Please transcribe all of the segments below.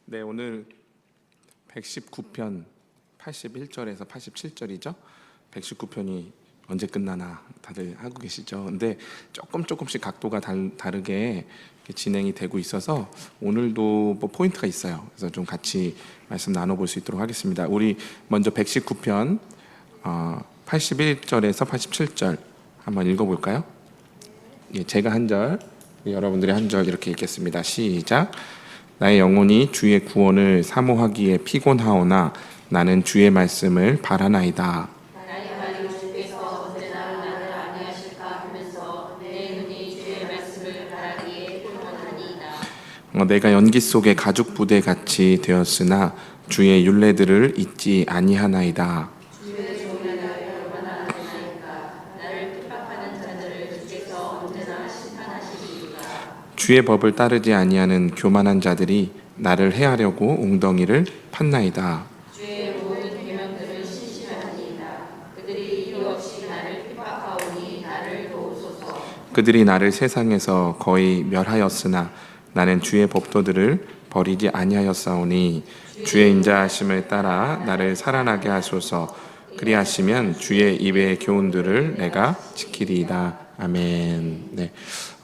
네, 오늘 119편 81절에서 87절이죠. 119편이 언제 끝나나 다들 하고 계시죠. 근데 조금씩 각도가 다르게 진행이 되고 있어서 오늘도 뭐 포인트가 있어요. 그래서 좀 같이 말씀 나눠볼 수 있도록 하겠습니다. 우리 먼저 119편 81절에서 87절 한번 읽어볼까요? 예, 제가 한 절, 여러분들이 한 절 이렇게 읽겠습니다. 시작. 나의 영혼이 주의 구원을 사모하기에 피곤하오나 나는 주의 말씀을 바라나이다. 나의 말이 주께서 언제나 나를 안위하실까 하면서 내 눈이 주의 말씀을 바라기에 피곤하니이다. 내가 연기 속의 가죽 부대 같이 되었으나 주의 율례들을 잊지 아니하나이다. 주의 종이를 얼마나 되나이까. 나를 핍박하는 자들을 주께서 언제나 심판하시리이다. 주의 법을 따르지 아니하는 교만한 자들이 나를 해하려고 웅덩이를 팠나이다. 주의 모든 계명들은 신실하니이다. 그들이 이유 없이 나를 핍박하오니 나를 도우소서. 그들이 나를 세상에서 거의 멸하였으나 나는 주의 법도들을 버리지 아니하였사오니 주의 인자하심을 따라 나를 살아나게 하소서. 그리하시면 주의 입의 교훈들을 내가 지키리이다. 아멘. 네,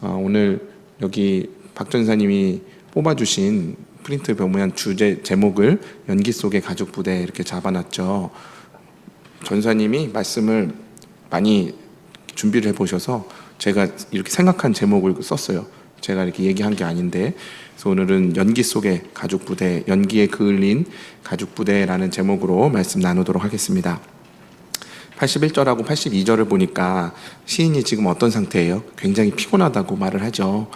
오늘 여기 박 전사님이 뽑아주신 프린트 보면 주제 제목을 연기 속의 가죽 부대 이렇게 잡아놨죠. 전사님이 말씀을 많이 준비를 해보셔서 제가 이렇게 생각한 제목을 썼어요. 제가 이렇게 얘기한 게 아닌데, 그래서 오늘은 연기 속의 가죽 부대, 연기에 그을린 가죽 부대라는 제목으로 말씀 나누도록 하겠습니다. 81절하고 82절을 보니까 시인이 지금 어떤 상태예요? 굉장히 피곤하다고 말을 하죠.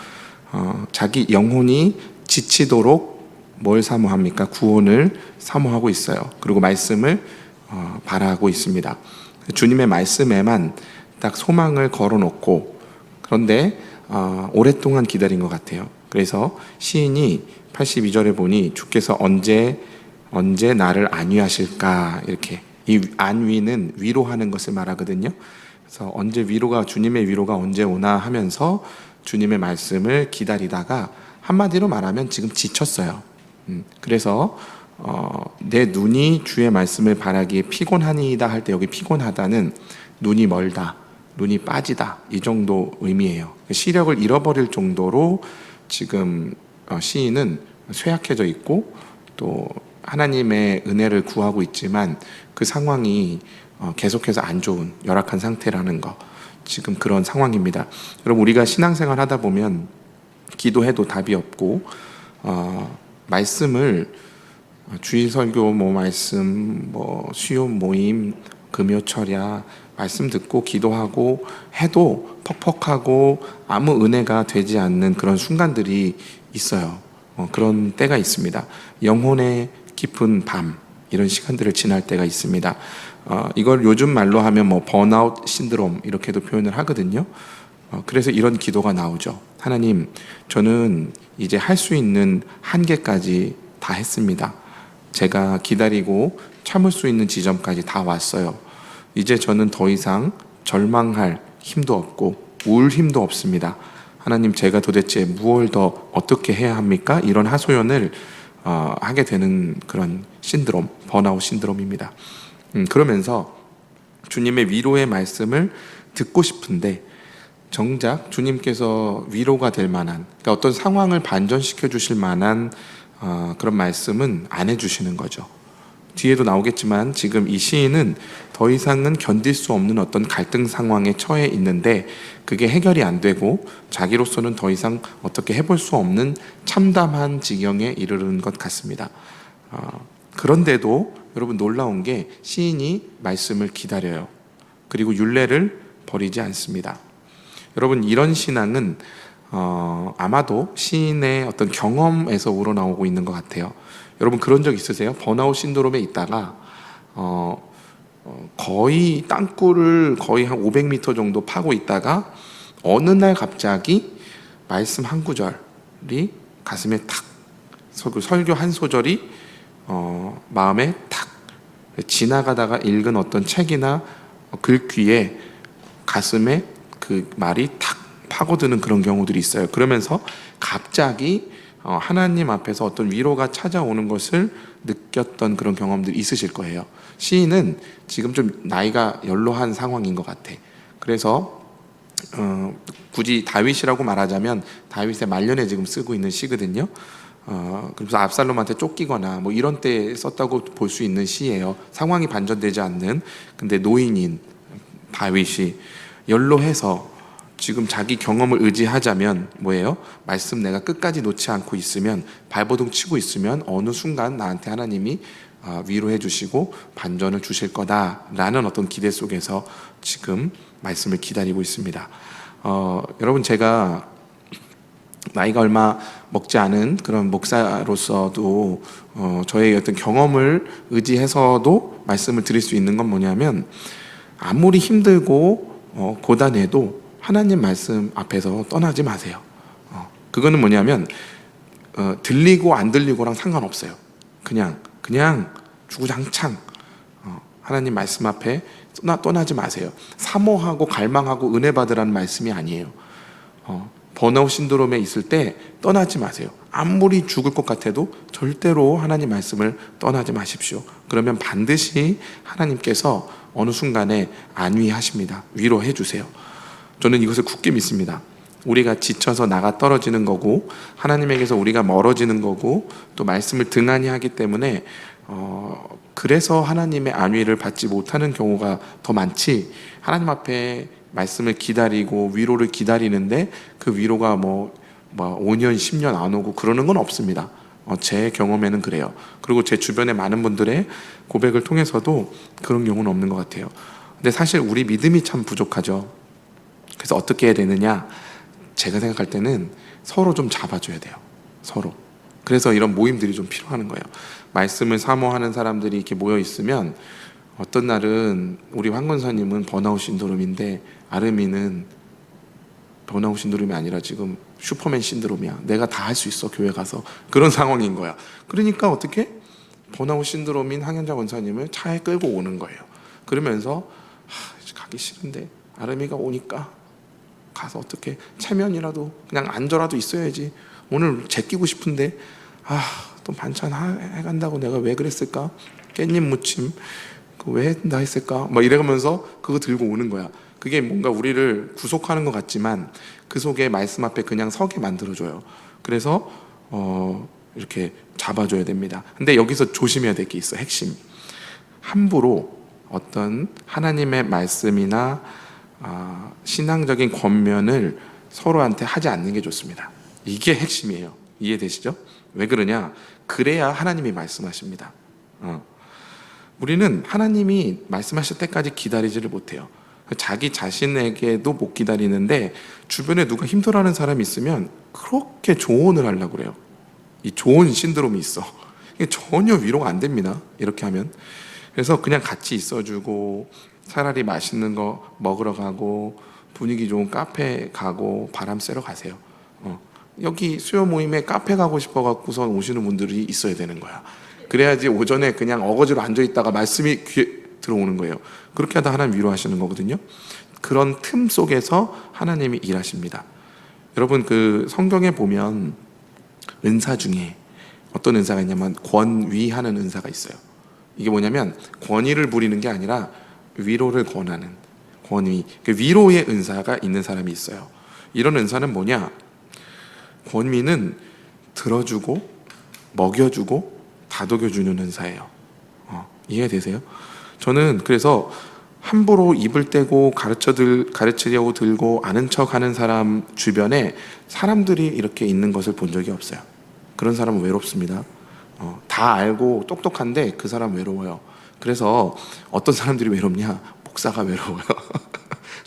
자기 영혼이 지치도록 뭘 사모합니까? 구원을 사모하고 있어요. 그리고 말씀을 바라고 있습니다. 주님의 말씀에만 딱 소망을 걸어놓고, 그런데 오랫동안 기다린 것 같아요. 그래서 시인이 82절에 보니 주께서 언제 나를 안위하실까, 이렇게, 이 안위는 위로하는 것을 말하거든요. 그래서 주님의 위로가 언제 오나 하면서 주님의 말씀을 기다리다가 한마디로 말하면 지금 지쳤어요. 그래서 내 눈이 주의 말씀을 바라기에 피곤하니이다 할 때, 여기 피곤하다는 눈이 멀다, 눈이 빠지다, 이 정도 의미예요. 시력을 잃어버릴 정도로 지금 시인은 쇠약해져 있고 또 하나님의 은혜를 구하고 있지만 그 상황이 계속해서 안 좋은 열악한 상태라는 거, 지금 그런 상황입니다. 여러분, 우리가 신앙생활 하다 보면 기도해도 답이 없고 말씀을 주일설교 말씀 수요 모임 금요철야 말씀 듣고 기도하고 해도 퍽퍽하고 아무 은혜가 되지 않는 그런 순간들이 있어요. 그런 때가 있습니다. 영혼의 깊은 밤, 이런 시간들을 지날 때가 있습니다. 이걸 요즘 말로 하면 번아웃 신드롬 이렇게도 표현을 하거든요. 그래서 이런 기도가 나오죠. 하나님, 저는 이제 할 수 있는 한계까지 다 했습니다. 제가 기다리고 참을 수 있는 지점까지 다 왔어요. 이제 저는 더 이상 절망할 힘도 없고 울 힘도 없습니다. 하나님, 제가 도대체 무엇을 더 어떻게 해야 합니까? 이런 하소연을 하게 되는 그런 신드롬, 번아웃 신드롬입니다. 그러면서 주님의 위로의 말씀을 듣고 싶은데 정작 주님께서 위로가 될 만한, 그러니까 어떤 상황을 반전시켜 주실 만한 그런 말씀은 안 해주시는 거죠. 뒤에도 나오겠지만 지금 이 시인은 더 이상은 견딜 수 없는 어떤 갈등 상황에 처해 있는데 그게 해결이 안 되고 자기로서는 더 이상 어떻게 해볼 수 없는 참담한 지경에 이르는 것 같습니다. 그런데도 여러분, 놀라운 게 시인이 말씀을 기다려요. 그리고 율례를 버리지 않습니다. 여러분, 이런 신앙은 아마도 시인의 어떤 경험에서 우러나오고 있는 것 같아요. 여러분, 그런 적 있으세요? 번아웃 신드롬에 있다가 거의 땅굴을 거의 한 500m 정도 파고 있다가 어느 날 갑자기 말씀 한 구절이 가슴에 탁, 설교 한 소절이 마음에 탁, 지나가다가 읽은 어떤 책이나 글귀에 가슴에 그 말이 탁 파고드는 그런 경우들이 있어요. 그러면서 갑자기 하나님 앞에서 어떤 위로가 찾아오는 것을 느꼈던 그런 경험들이 있으실 거예요. 시인은 지금 좀 나이가 연로한 상황인 것 같아. 그래서 굳이 다윗이라고 말하자면 다윗의 말년에 지금 쓰고 있는 시거든요. 그래서 압살롬한테 쫓기거나 뭐 이런 때 썼다고 볼 수 있는 시예요. 상황이 반전되지 않는. 근데 노인인 다윗이 연로해서 지금 자기 경험을 의지하자면 뭐예요? 말씀 내가 끝까지 놓지 않고 있으면, 발버둥 치고 있으면 어느 순간 나한테 하나님이 위로해 주시고 반전을 주실 거다라는 어떤 기대 속에서 지금 말씀을 기다리고 있습니다. 여러분, 제가 나이가 얼마 먹지 않은 그런 목사로서도 저의 어떤 경험을 의지해서도 말씀을 드릴 수 있는 건 뭐냐면, 아무리 힘들고 고단해도 하나님 말씀 앞에서 떠나지 마세요. 그거는 뭐냐면 들리고 안 들리고랑 상관없어요. 그냥 주구장창 하나님 말씀 앞에 떠나지 마세요. 사모하고 갈망하고 은혜 받으라는 말씀이 아니에요. 번아웃 신드롬에 있을 때 떠나지 마세요. 아무리 죽을 것 같아도 절대로 하나님 말씀을 떠나지 마십시오. 그러면 반드시 하나님께서 어느 순간에 안위하십니다. 위로해 주세요. 저는 이것을 굳게 믿습니다. 우리가 지쳐서 나가 떨어지는 거고, 하나님에게서 우리가 멀어지는 거고, 또 말씀을 등한히 하기 때문에 그래서 하나님의 안위를 받지 못하는 경우가 더 많지, 하나님 앞에 말씀을 기다리고 위로를 기다리는데 그 위로가 뭐 5년 10년 안 오고 그러는 건 없습니다. 제 경험에는 그래요. 그리고 제 주변의 많은 분들의 고백을 통해서도 그런 경우는 없는 것 같아요. 근데 사실 우리 믿음이 참 부족하죠. 그래서 어떻게 해야 되느냐, 제가 생각할 때는 서로 좀 잡아줘야 돼요. 서로. 그래서 이런 모임들이 좀 필요한 거예요. 말씀을 사모하는 사람들이 이렇게 모여 있으면, 어떤 날은 우리 황건사님은 번아웃 신드롬인데 아름이는 번아웃 신드롬이 아니라 지금 슈퍼맨 신드롬이야. 내가 다 할 수 있어, 교회 가서. 그런 상황인 거야. 그러니까 어떻게? 번아웃 신드롬인 황현자 권사님을 차에 끌고 오는 거예요. 그러면서 가기 싫은데 아름이가 오니까 가서 어떻게 체면이라도 그냥 앉아라도 있어야지. 오늘 제끼고 싶은데 또 반찬 해간다고 내가 왜 그랬을까? 깻잎 무침 왜 한다 했을까? 막 이래가면서 그거 들고 오는 거야. 그게 뭔가 우리를 구속하는 것 같지만 그 속에 말씀 앞에 그냥 서게 만들어줘요. 그래서 이렇게 잡아줘야 됩니다. 근데 여기서 조심해야 될 게 있어. 핵심. 함부로 어떤 하나님의 말씀이나 신앙적인 권면을 서로한테 하지 않는 게 좋습니다. 이게 핵심이에요. 이해되시죠? 왜 그러냐? 그래야 하나님이 말씀하십니다. 우리는 하나님이 말씀하실 때까지 기다리지를 못해요. 자기 자신에게도 못 기다리는데 주변에 누가 힘들어하는 사람이 있으면 그렇게 조언을 하려고 그래요. 이 조언 신드롬이 있어. 이게 전혀 위로가 안 됩니다. 이렇게 하면. 그래서 그냥 같이 있어주고, 차라리 맛있는 거 먹으러 가고, 분위기 좋은 카페 가고, 바람 쐬러 가세요. 여기 수요 모임에 카페 가고 싶어 갖고서 오시는 분들이 있어야 되는 거야. 그래야지 오전에 그냥 어거지로 앉아있다가 말씀이 귀에 들어오는 거예요. 그렇게 하다 하나님 위로하시는 거거든요. 그런 틈 속에서 하나님이 일하십니다. 여러분, 그 성경에 보면 은사 중에 어떤 은사가 있냐면 권위하는 은사가 있어요. 이게 뭐냐면 권위를 부리는 게 아니라 위로를 권하는 권위, 위로의 은사가 있는 사람이 있어요. 이런 은사는 뭐냐? 권위는 들어주고 먹여주고 다독여주는 은사예요. 이해되세요? 저는 그래서 함부로 입을 떼고 가르치려고 들고 아는 척하는 사람 주변에 사람들이 이렇게 있는 것을 본 적이 없어요. 그런 사람은 외롭습니다. 다 알고 똑똑한데 그 사람 외로워요. 그래서 어떤 사람들이 외롭냐? 목사가 외로워요.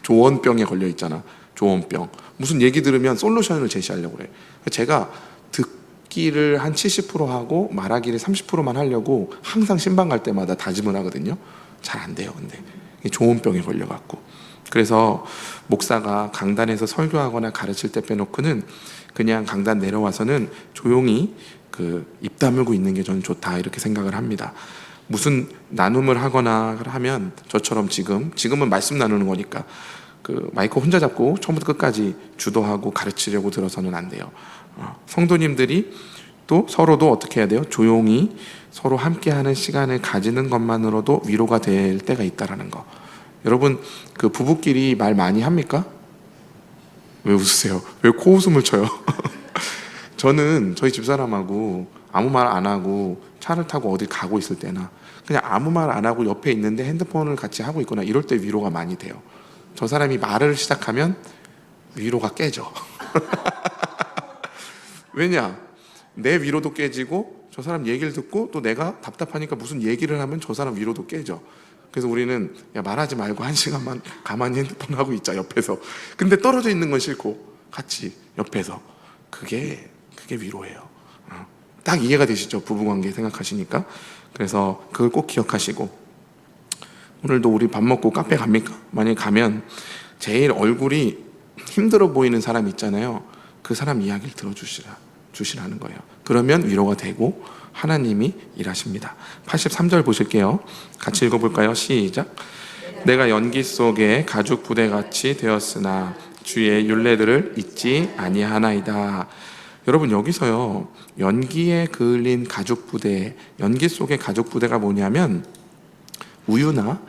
조언병에 걸려 있잖아. 조언병. 무슨 얘기 들으면 솔루션을 제시하려고 그래. 제가 듣기를 한 70% 하고 말하기를 30%만 하려고 항상 신방 갈 때마다 다짐을 하거든요. 잘 안 돼요. 근데 조언병에 걸려갖고. 그래서 목사가 강단에서 설교하거나 가르칠 때 빼놓고는 그냥 강단 내려와서는 조용히 입 다물고 있는 게 저는 좋다, 이렇게 생각을 합니다. 무슨 나눔을 하거나 하면 저처럼 지금은 말씀 나누는 거니까 마이크 혼자 잡고 처음부터 끝까지 주도하고 가르치려고 들어서는 안 돼요. 성도님들이 또 서로도 어떻게 해야 돼요? 조용히 서로 함께하는 시간을 가지는 것만으로도 위로가 될 때가 있다라는 거. 여러분 그 부부끼리 말 많이 합니까? 왜 웃으세요? 왜 코웃음을 쳐요? 저는 저희 집사람하고 아무 말 안 하고 차를 타고 어디 가고 있을 때나 그냥 아무 말 안 하고 옆에 있는데 핸드폰을 같이 하고 있거나 이럴 때 위로가 많이 돼요. 저 사람이 말을 시작하면 위로가 깨져. 왜냐? 내 위로도 깨지고 저 사람 얘기를 듣고 또 내가 답답하니까 무슨 얘기를 하면 저 사람 위로도 깨져. 그래서 우리는 야 말하지 말고 1시간만 가만히 핸드폰 하고 있자 옆에서. 근데 떨어져 있는 건 싫고 같이 옆에서. 그게 위로예요. 딱 이해가 되시죠? 부부관계 생각하시니까. 그래서 그걸 꼭 기억하시고 오늘도 우리 밥 먹고 카페 갑니까? 만약에 가면 제일 얼굴이 힘들어 보이는 사람 있잖아요. 그 사람 이야기를 들어주시라는 거예요. 그러면 위로가 되고 하나님이 일하십니다. 83절 보실게요. 같이 읽어볼까요? 시작. 내가 연기 속에 가죽 부대같이 되었으나 주의 율례들을 잊지 아니하나이다. 여러분 여기서요 연기에 그을린 가죽 부대, 연기 속의 가죽 부대가 뭐냐면 우유나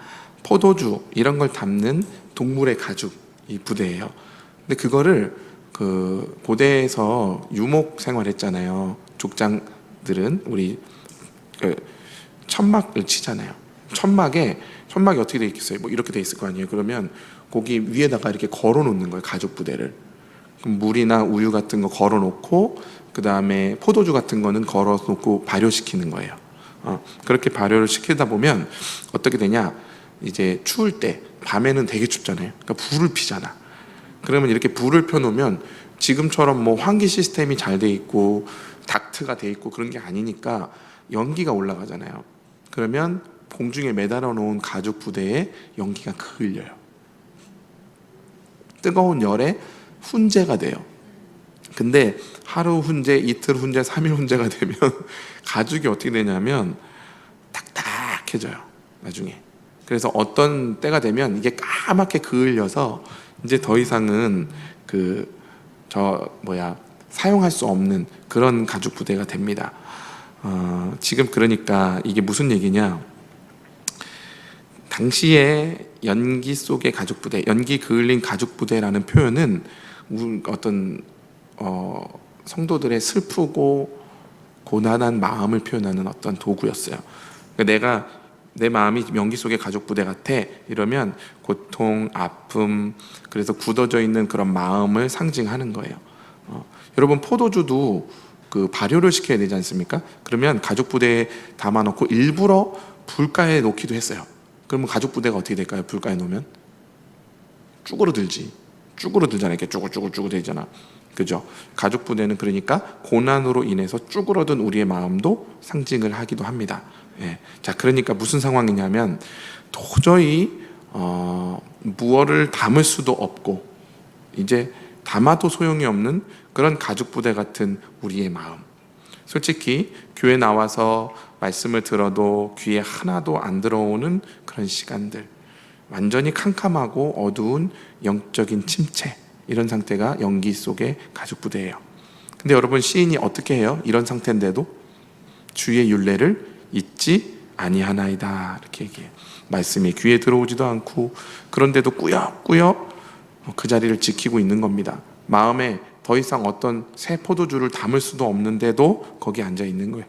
포도주 이런 걸 담는 동물의 가죽 이 부대예요. 근데 그거를 그 고대에서 유목 생활했잖아요. 족장들은 우리 그 천막을 치잖아요. 천막이 어떻게 돼 있겠어요? 뭐 이렇게 돼 있을 거 아니에요. 그러면 거기 위에다가 이렇게 걸어 놓는 거예요. 가죽 부대를. 그럼 물이나 우유 같은 거 걸어 놓고 그 다음에 포도주 같은 거는 걸어 놓고 발효시키는 거예요. 그렇게 발효를 시키다 보면 어떻게 되냐? 이제 추울 때 밤에는 되게 춥잖아요. 그러니까 불을 피잖아. 그러면 이렇게 불을 펴놓으면 지금처럼 뭐 환기 시스템이 잘 돼 있고 닥트가 돼 있고 그런 게 아니니까 연기가 올라가잖아요. 그러면 공중에 매달아 놓은 가죽 부대에 연기가 그을려요. 뜨거운 열에 훈제가 돼요. 근데 하루 훈제, 이틀 훈제, 3일 훈제가 되면 가죽이 어떻게 되냐면 딱딱해져요. 나중에. 그래서 어떤 때가 되면 이게 까맣게 그을려서 이제 더 이상은 사용할 수 없는 그런 가죽 부대가 됩니다. 지금 그러니까 이게 무슨 얘기냐? 당시에 연기 속의 가죽 부대, 연기 그을린 가죽 부대라는 표현은 어떤 성도들의 슬프고 고난한 마음을 표현하는 어떤 도구였어요. 내가 내 마음이 연기 속의 가죽 부대 같아 이러면 고통, 아픔, 그래서 굳어져 있는 그런 마음을 상징하는 거예요. 여러분 포도주도 그 발효를 시켜야 되지 않습니까? 그러면 가죽 부대에 담아놓고 일부러 불가에 놓기도 했어요. 그러면 가죽 부대가 어떻게 될까요? 불가에 놓으면 쭈그러들잖아요. 이렇게 쭈글쭈글 되잖아. 그죠? 가죽 부대는 그러니까 고난으로 인해서 쭈그러든 우리의 마음도 상징을 하기도 합니다. 예. 자, 그러니까 무슨 상황이냐면 도저히 무엇을 담을 수도 없고 이제 담아도 소용이 없는 그런 가죽 부대 같은 우리의 마음. 솔직히 교회 나와서 말씀을 들어도 귀에 하나도 안 들어오는 그런 시간들, 완전히 캄캄하고 어두운 영적인 침체, 이런 상태가 연기 속의 가죽 부대예요. 근데 여러분 시인이 어떻게 해요? 이런 상태인데도 주의 율례를 잊지 아니하나이다 이렇게 얘기해요. 말씀이 귀에 들어오지도 않고 그런데도 꾸역꾸역 그 자리를 지키고 있는 겁니다. 마음에 더 이상 어떤 새 포도주를 담을 수도 없는데도 거기 앉아 있는 거예요.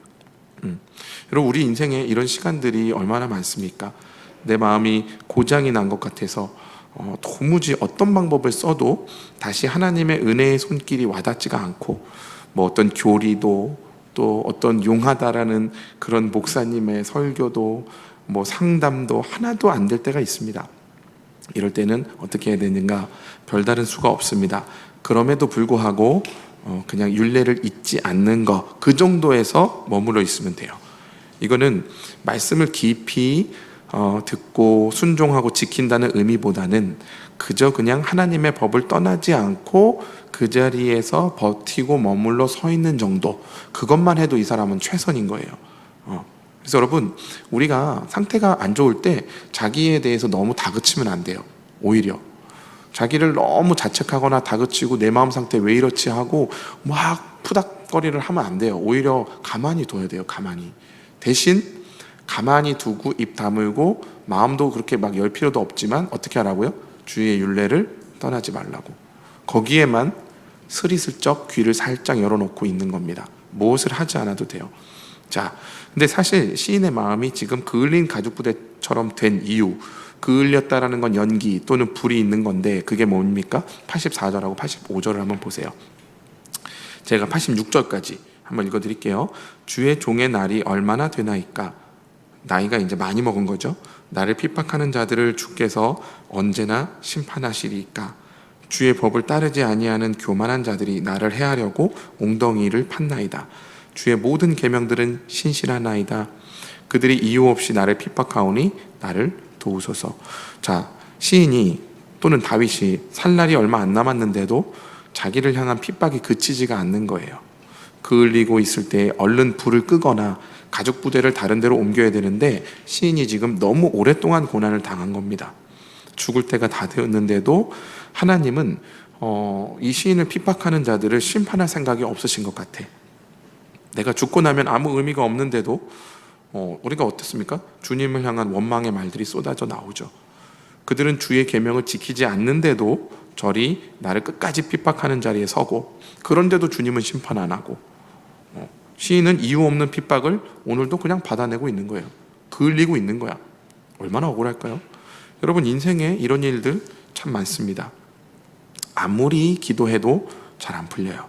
여러분 우리 인생에 이런 시간들이 얼마나 많습니까? 내 마음이 고장이 난 것 같아서 도무지 어떤 방법을 써도 다시 하나님의 은혜의 손길이 와닿지가 않고 뭐 어떤 교리도 또 어떤 용하다라는 그런 목사님의 설교도 뭐 상담도 하나도 안 될 때가 있습니다. 이럴 때는 어떻게 해야 되는가? 별다른 수가 없습니다. 그럼에도 불구하고 그냥 율례를 잊지 않는 것, 그 정도에서 머물러 있으면 돼요. 이거는 말씀을 깊이 듣고 순종하고 지킨다는 의미보다는 그저 그냥 하나님의 법을 떠나지 않고 그 자리에서 버티고 머물러 서 있는 정도, 그것만 해도 이 사람은 최선인 거예요. 그래서 여러분 우리가 상태가 안 좋을 때 자기에 대해서 너무 다그치면 안 돼요. 오히려 자기를 너무 자책하거나 다그치고 내 마음 상태 왜 이렇지 하고 막 푸닥거리를 하면 안 돼요. 오히려 가만히 둬야 돼요. 가만히. 대신 가만히 두고 입 다물고 마음도 그렇게 막 열 필요도 없지만 어떻게 하라고요? 주의 율례를 떠나지 말라고. 거기에만 스리슬쩍 귀를 살짝 열어놓고 있는 겁니다. 무엇을 하지 않아도 돼요. 자, 근데 사실 시인의 마음이 지금 그을린 가죽부대처럼 된 이유, 그을렸다라는 건 연기 또는 불이 있는 건데 그게 뭡니까? 84절하고 85절을 한번 보세요. 제가 86절까지 한번 읽어드릴게요. 주의 종의 날이 얼마나 되나이까? 나이가 이제 많이 먹은 거죠. 나를 핍박하는 자들을 주께서 언제나 심판하시리까? 주의 법을 따르지 아니하는 교만한 자들이 나를 해하려고 ong덩이를 팠나이다. 주의 모든 계명들은 신실하나이다. 그들이 이유 없이 나를 핍박하오니 나를 도우소서. 자, 시인이 또는 다윗이 살 날이 얼마 안 남았는데도 자기를 향한 핍박이 그치지가 않는 거예요. 그을리고 있을 때 얼른 불을 끄거나 가죽 부대를 다른 데로 옮겨야 되는데 시인이 지금 너무 오랫동안 고난을 당한 겁니다. 죽을 때가 다 되었는데도 하나님은 이 시인을 핍박하는 자들을 심판할 생각이 없으신 것 같아. 내가 죽고 나면 아무 의미가 없는데도 우리가 어떻습니까? 주님을 향한 원망의 말들이 쏟아져 나오죠. 그들은 주의 계명을 지키지 않는데도 저리 나를 끝까지 핍박하는 자리에 서고, 그런데도 주님은 심판 안 하고, 시인은 이유 없는 핍박을 오늘도 그냥 받아내고 있는 거예요. 그을리고 있는 거야. 얼마나 억울할까요? 여러분, 인생에 이런 일들 참 많습니다. 아무리 기도해도 잘 안 풀려요.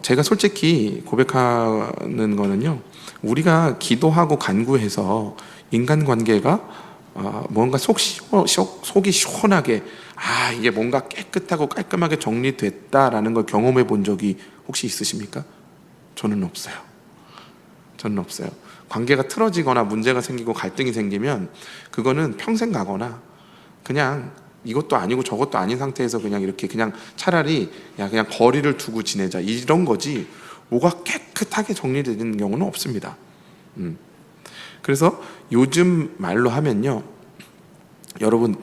제가 솔직히 고백하는 거는요, 우리가 기도하고 간구해서 인간관계가 뭔가 속이 시원하게 이게 뭔가 깨끗하고 깔끔하게 정리됐다라는 걸 경험해 본 적이 혹시 있으십니까? 저는 없어요. 저는 없어요. 관계가 틀어지거나 문제가 생기고 갈등이 생기면 그거는 평생 가거나 그냥 이것도 아니고 저것도 아닌 상태에서 그냥 이렇게 그냥 차라리 그냥 거리를 두고 지내자 이런 거지, 뭐가 깨끗하게 정리되는 경우는 없습니다. 그래서 요즘 말로 하면요, 여러분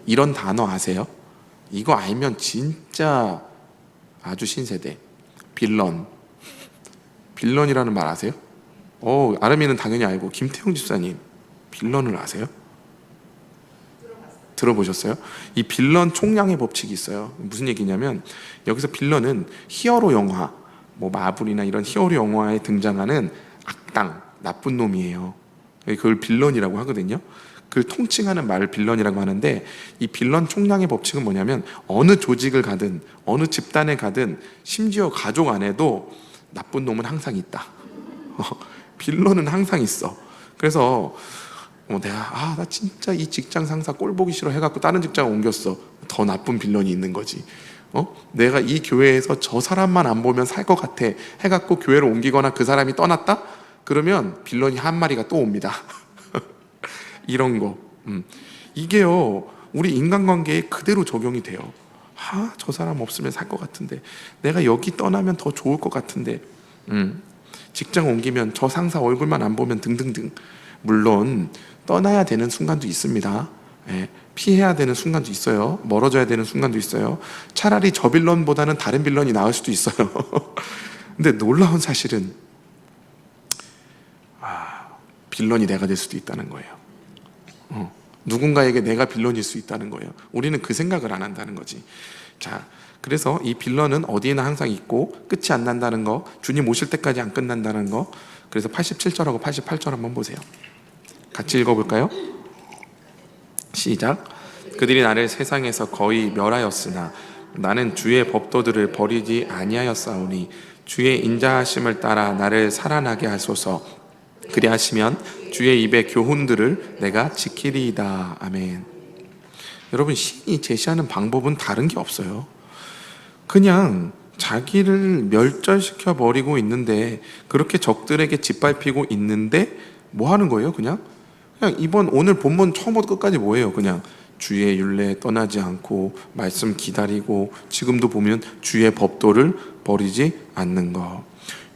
이런 단어 아세요? 이거 알면 진짜 아주 신세대. 빌런이라는 말 아세요? 아름이는 당연히 알고, 김태형 집사님 빌런을 아세요? 들어보셨어요? 이 빌런 총량의 법칙이 있어요. 무슨 얘기냐면, 여기서 빌런은 히어로 영화, 뭐 마블이나 이런 히어로 영화에 등장하는 악당, 나쁜 놈이에요. 그걸 빌런이라고 하거든요. 그걸 통칭하는 말을 빌런이라고 하는데, 이 빌런 총량의 법칙은 뭐냐면 어느 조직을 가든 어느 집단에 가든 심지어 가족 안에도 나쁜 놈은 항상 있다. 빌런은 항상 있어. 그래서 내가 나 진짜 이 직장 상사 꼴 보기 싫어 해갖고 다른 직장 옮겼어. 더 나쁜 빌런이 있는 거지. 내가 이 교회에서 저 사람만 안 보면 살 것 같아 해갖고 교회를 옮기거나 그 사람이 떠났다? 그러면 빌런이 한 마리가 또 옵니다. 이런 거. 이게요, 우리 인간관계에 그대로 적용이 돼요. 저 사람 없으면 살 것 같은데, 내가 여기 떠나면 더 좋을 것 같은데, 직장 옮기면 저 상사 얼굴만 안 보면 등등등. 물론 떠나야 되는 순간도 있습니다. 피해야 되는 순간도 있어요. 멀어져야 되는 순간도 있어요. 차라리 저 빌런보다는 다른 빌런이 나을 수도 있어요. 근데 놀라운 사실은 빌런이 내가 될 수도 있다는 거예요. 누군가에게 내가 빌런일 수 있다는 거예요. 우리는 그 생각을 안 한다는 거지. 자, 그래서 이 빌런은 어디에나 항상 있고 끝이 안 난다는 거, 주님 오실 때까지 안 끝난다는 거. 그래서 87절하고 88절 한번 보세요. 같이 읽어볼까요? 시작. 그들이 나를 세상에서 거의 멸하였으나 나는 주의 법도들을 버리지 아니하였사오니 주의 인자하심을 따라 나를 살아나게 하소서. 그리하시면 주의 입의 교훈들을 내가 지키리이다. 아멘. 여러분, 시인이 제시하는 방법은 다른 게 없어요. 그냥 자기를 멸절시켜 버리고 있는데, 그렇게 적들에게 짓밟히고 있는데 뭐 하는 거예요? 그냥 오늘 본문 처음부터 끝까지 뭐예요? 그냥 주의 율례 떠나지 않고 말씀 기다리고, 지금도 보면 주의 법도를 버리지 않는 거.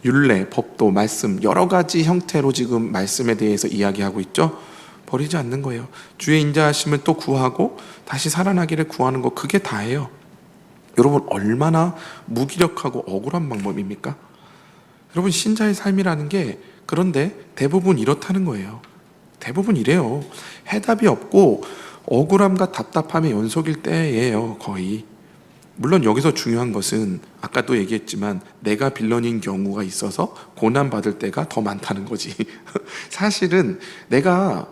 율례, 법도, 말씀, 여러 가지 형태로 지금 말씀에 대해서 이야기하고 있죠. 버리지 않는 거예요. 주의 인자하심을 또 구하고 다시 살아나기를 구하는 거, 그게 다예요. 여러분, 얼마나 무기력하고 억울한 방법입니까? 여러분, 신자의 삶이라는 게 그런데 대부분 이렇다는 거예요. 대부분 이래요. 해답이 없고 억울함과 답답함의 연속일 때예요, 거의. 물론 여기서 중요한 것은 아까도 얘기했지만 내가 빌런인 경우가 있어서 고난받을 때가 더 많다는 거지. 사실은 내가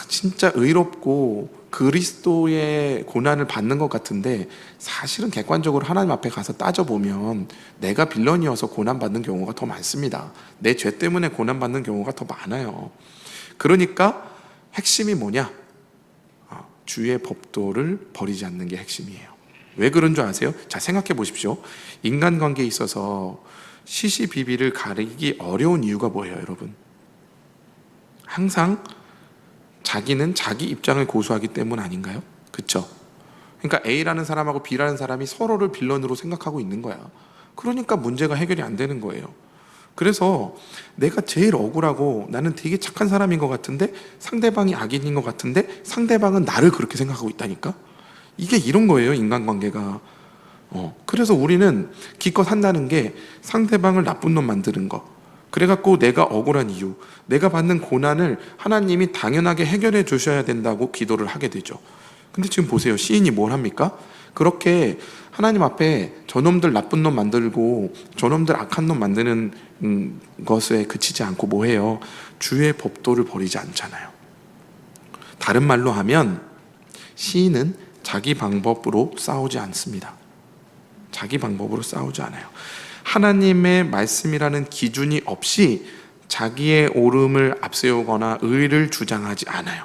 진짜 의롭고 그리스도의 고난을 받는 것 같은데 사실은 객관적으로 하나님 앞에 가서 따져보면 내가 빌런이어서 고난받는 경우가 더 많습니다. 내 죄 때문에 고난받는 경우가 더 많아요. 그러니까 핵심이 뭐냐? 주의 법도를 버리지 않는 게 핵심이에요. 왜 그런 줄 아세요? 자, 생각해 보십시오. 인간관계에 있어서 시시비비를 가리기 어려운 이유가 뭐예요, 여러분? 항상 자기는 자기 입장을 고수하기 때문 아닌가요? 그쵸? 그러니까 A라는 사람하고 B라는 사람이 서로를 빌런으로 생각하고 있는 거야. 그러니까 문제가 해결이 안 되는 거예요. 그래서 내가 제일 억울하고 나는 되게 착한 사람인 것 같은데 상대방이 악인인 것 같은데 상대방은 나를 그렇게 생각하고 있다니까? 이게 이런 거예요, 인간관계가. 그래서 우리는 기껏 한다는 게 상대방을 나쁜 놈 만드는 거. 그래갖고 내가 억울한 이유, 내가 받는 고난을 하나님이 당연하게 해결해 주셔야 된다고 기도를 하게 되죠. 근데 지금 보세요. 시인이 뭘 합니까? 그렇게 하나님 앞에 저놈들 나쁜 놈 만들고 저놈들 악한 놈 만드는 것에 그치지 않고 뭐 해요? 주의 법도를 버리지 않잖아요. 다른 말로 하면 시인은 자기 방법으로 싸우지 않습니다. 자기 방법으로 싸우지 않아요. 하나님의 말씀이라는 기준이 없이 자기의 옳음을 앞세우거나 의를 주장하지 않아요.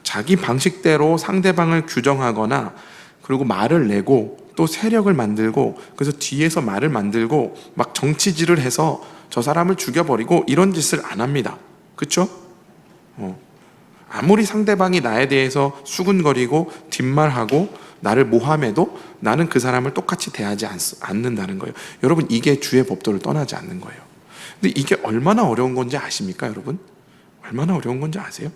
자기 방식대로 상대방을 규정하거나 그리고 말을 내고 또 세력을 만들고 그래서 뒤에서 말을 만들고 막 정치질을 해서 저 사람을 죽여버리고 이런 짓을 안 합니다. 그렇죠? 아무리 상대방이 나에 대해서 수군거리고 뒷말하고 나를 모함해도 나는 그 사람을 똑같이 대하지 않는다는 거예요. 여러분, 이게 주의 법도를 떠나지 않는 거예요. 근데 이게 얼마나 어려운 건지 아십니까, 여러분? 얼마나 어려운 건지 아세요?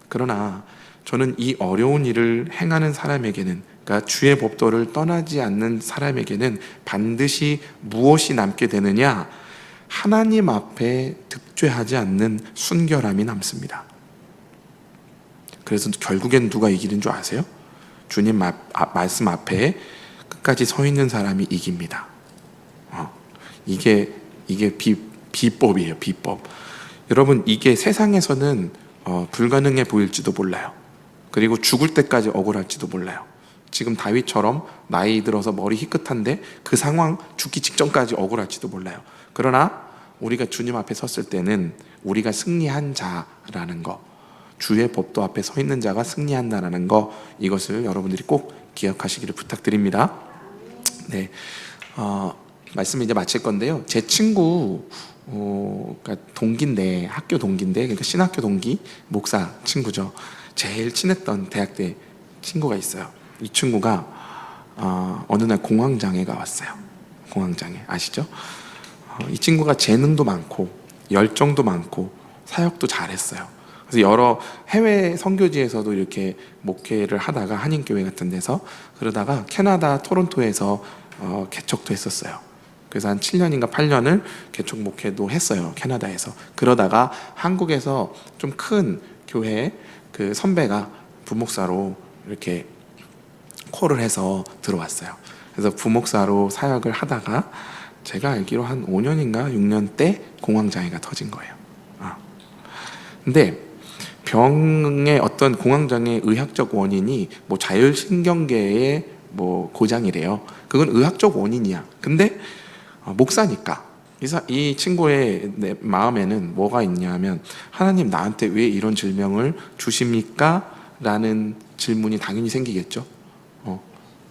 그러나 저는 이 어려운 일을 행하는 사람에게는, 그러니까 주의 법도를 떠나지 않는 사람에게는 반드시 무엇이 남게 되느냐? 하나님 앞에 득죄하지 않는 순결함이 남습니다. 그래서 결국엔 누가 이기는 줄 아세요? 주님 말씀 앞에 끝까지 서 있는 사람이 이깁니다. 이게 비법이에요, 비법. 여러분, 이게 세상에서는 불가능해 보일지도 몰라요. 그리고 죽을 때까지 억울할지도 몰라요. 지금 다윗처럼 나이 들어서 머리 희끗한데 그 상황 죽기 직전까지 억울할지도 몰라요. 그러나 우리가 주님 앞에 섰을 때는 우리가 승리한 자라는 거, 주의 법도 앞에 서 있는 자가 승리한다라는 거, 이것을 여러분들이 꼭 기억하시기를 부탁드립니다. 네, 말씀 이제 마칠 건데요. 제 친구, 그러니까 동기인데, 학교 동기인데, 그러니까 신학교 동기 목사 친구죠. 제일 친했던 대학 때 친구가 있어요. 이 친구가 어느 날 공황장애가 왔어요. 공황장애 아시죠? 이 친구가 재능도 많고 열정도 많고 사역도 잘했어요. 그래서 여러 해외 선교지에서도 이렇게 목회를 하다가 한인교회 같은 데서 그러다가 캐나다 토론토에서 개척도 했었어요. 그래서 한 7년인가 8년을 개척 목회도 했어요, 캐나다에서. 그러다가 한국에서 좀 큰 교회 그 선배가 부목사로 이렇게 콜을 해서 들어왔어요. 그래서 부목사로 사역을 하다가 제가 알기로 한 5년인가 6년 때 공황장애가 터진 거예요. 근데 병의 어떤 공황장애 의학적 원인이 뭐 자율신경계의 뭐 고장이래요. 그건 의학적 원인이야. 근데 목사니까 이 친구의 마음에는 뭐가 있냐면, 하나님 나한테 왜 이런 질병을 주십니까? 라는 질문이 당연히 생기겠죠.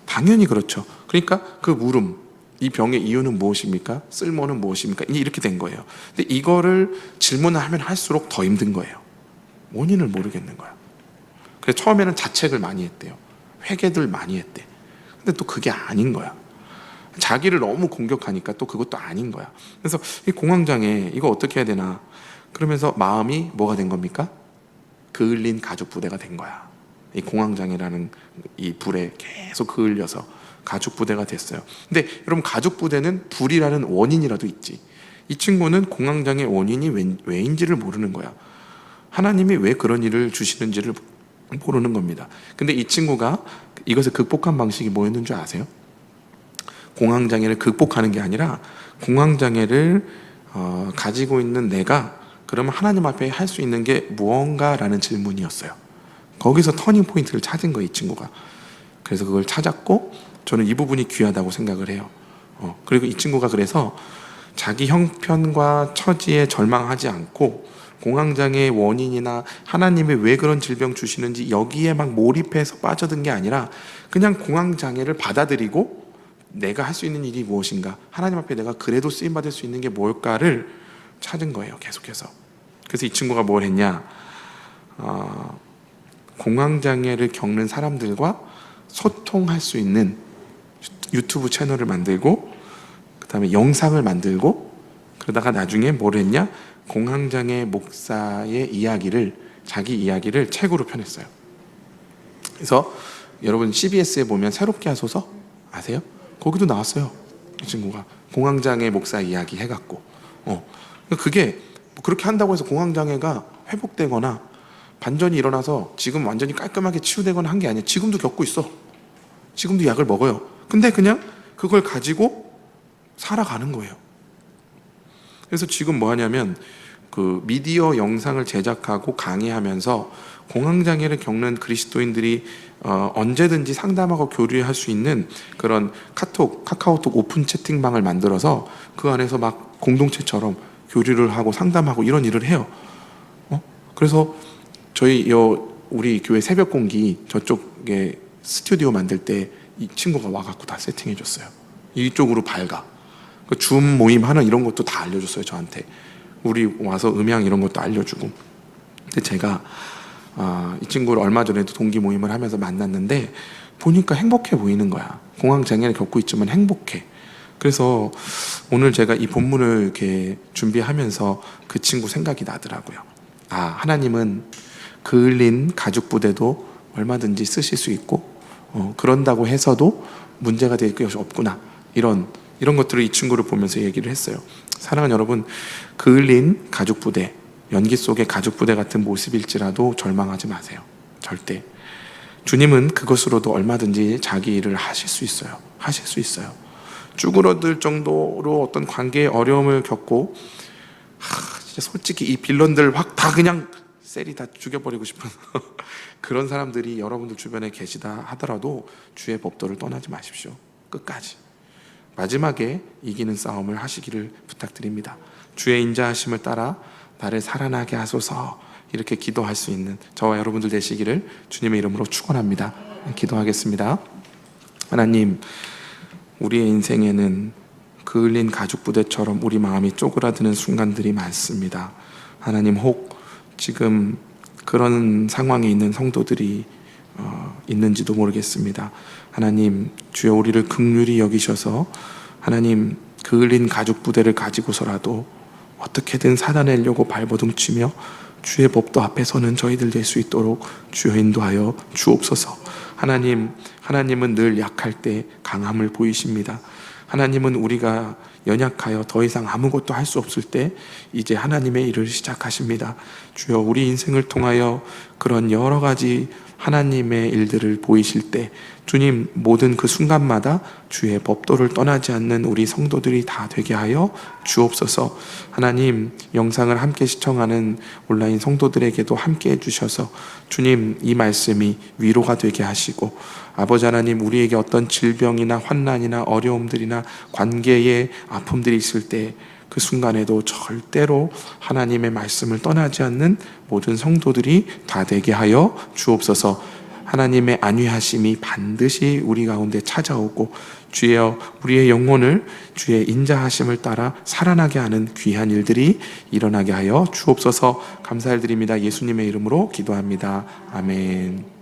당연히 그렇죠. 그러니까 그 물음, 이 병의 이유는 무엇입니까? 쓸모는 무엇입니까? 이렇게 된 거예요. 근데 이거를 질문을 하면 할수록 더 힘든 거예요. 원인을 모르겠는 거야. 그래서 처음에는 자책을 많이 했대요. 회개들 많이 했대. 근데 또 그게 아닌 거야. 자기를 너무 공격하니까 또 그것도 아닌 거야. 그래서 이 공황장애 이거 어떻게 해야 되나? 그러면서 마음이 뭐가 된 겁니까? 그을린 가죽 부대가 된 거야. 이 공황장애라는 이 불에 계속 그을려서. 가죽 부대가 됐어요. 근데 여러분, 가죽 부대는 불이라는 원인이라도 있지. 이 친구는 공황장애 원인이 왜인지를 모르는 거야. 하나님이 왜 그런 일을 주시는지를 모르는 겁니다. 근데 이 친구가 이것을 극복한 방식이 뭐였는 줄 아세요? 공황장애를 극복하는 게 아니라 공황장애를 가지고 있는 내가 그러면 하나님 앞에 할 수 있는 게 무언가라는 질문이었어요. 거기서 터닝 포인트를 찾은 거예요, 이 친구가. 그래서 그걸 찾았고, 저는 이 부분이 귀하다고 생각을 해요. 그리고 이 친구가 그래서 자기 형편과 처지에 절망하지 않고 공황장애의 원인이나 하나님이 왜 그런 질병 주시는지 여기에 막 몰입해서 빠져든 게 아니라 그냥 공황장애를 받아들이고 내가 할 수 있는 일이 무엇인가, 하나님 앞에 내가 그래도 쓰임받을 수 있는 게 뭘까를 찾은 거예요, 계속해서. 그래서 이 친구가 뭘 했냐, 공황장애를 겪는 사람들과 소통할 수 있는 유튜브 채널을 만들고, 그 다음에 영상을 만들고, 그러다가 나중에 뭘 했냐, 공황장애 목사의 이야기를, 자기 이야기를 책으로 펴냈어요. 그래서 여러분, CBS에 보면 새롭게 하소서 아세요? 거기도 나왔어요, 이 친구가. 공황장애 목사 이야기 해갖고. 그게 그렇게 한다고 해서 공황장애가 회복되거나 반전이 일어나서 지금 완전히 깔끔하게 치유되거나 한 게 아니에요. 지금도 겪고 있어. 지금도 약을 먹어요. 근데 그냥 그걸 가지고 살아가는 거예요. 그래서 지금 뭐 하냐면, 그 미디어 영상을 제작하고 강의하면서 공황장애를 겪는 그리스도인들이 언제든지 상담하고 교류할 수 있는 그런 카카오톡 오픈 채팅방을 만들어서 그 안에서 막 공동체처럼 교류를 하고 상담하고 이런 일을 해요. 그래서 저희 우리 교회 새벽 공기 저쪽에 스튜디오 만들 때 이 친구가 와갖고 다 세팅해 줬어요. 이쪽으로 밝아. 그 줌 모임 하는 이런 것도 다 알려줬어요, 저한테. 우리 와서 음향 이런 것도 알려주고. 근데 제가 이 친구를 얼마 전에도 동기 모임을 하면서 만났는데 보니까 행복해 보이는 거야. 공황장애를 겪고 있지만 행복해. 그래서 오늘 제가 이 본문을 이렇게 준비하면서 그 친구 생각이 나더라고요. 하나님은 그을린 가죽 부대도 얼마든지 쓰실 수 있고, 그런다고 해서도 문제가 될 것이 없구나. 이런 것들을 이 친구를 보면서 얘기를 했어요. 사랑하는 여러분, 그을린 가죽 부대, 연기 속의 가죽 부대 같은 모습일지라도 절망하지 마세요. 절대. 주님은 그것으로도 얼마든지 자기 일을 하실 수 있어요. 하실 수 있어요. 쭈그러들 정도로 어떤 관계의 어려움을 겪고, 진짜 솔직히 이 빌런들 확 다 그냥 셀이 다 죽여버리고 싶은 그런 사람들이 여러분들 주변에 계시다 하더라도 주의 법도를 떠나지 마십시오. 끝까지. 마지막에 이기는 싸움을 하시기를 부탁드립니다. 주의 인자하심을 따라 나를 살아나게 하소서, 이렇게 기도할 수 있는 저와 여러분들 되시기를 주님의 이름으로 축원합니다. 기도하겠습니다. 하나님, 우리의 인생에는 그을린 가죽 부대처럼 우리 마음이 쪼그라드는 순간들이 많습니다. 하나님, 혹 지금 그런 상황에 있는 성도들이 있는지도 모르겠습니다. 하나님, 주여 우리를 긍휼히 여기셔서 하나님, 그을린 가죽 부대를 가지고서라도 어떻게든 살아내려고 발버둥치며 주의 법도 앞에서는 저희들 될 수 있도록 주여 인도하여 주옵소서. 하나님은 늘 약할 때 강함을 보이십니다. 하나님은 우리가 연약하여 더 이상 아무것도 할 수 없을 때 이제 하나님의 일을 시작하십니다. 주여, 우리 인생을 통하여 그런 여러 가지 하나님의 일들을 보이실 때 주님, 모든 그 순간마다 주의 법도를 떠나지 않는 우리 성도들이 다 되게 하여 주옵소서. 하나님, 영상을 함께 시청하는 온라인 성도들에게도 함께 해주셔서 주님, 이 말씀이 위로가 되게 하시고, 아버지 하나님, 우리에게 어떤 질병이나 환난이나 어려움들이나 관계의 아픔들이 있을 때 그 순간에도 절대로 하나님의 말씀을 떠나지 않는 모든 성도들이 다 되게 하여 주옵소서. 하나님의 안위하심이 반드시 우리 가운데 찾아오고 주여, 우리의 영혼을 주의 인자하심을 따라 살아나게 하는 귀한 일들이 일어나게 하여 주옵소서. 감사를 드립니다. 예수님의 이름으로 기도합니다. 아멘.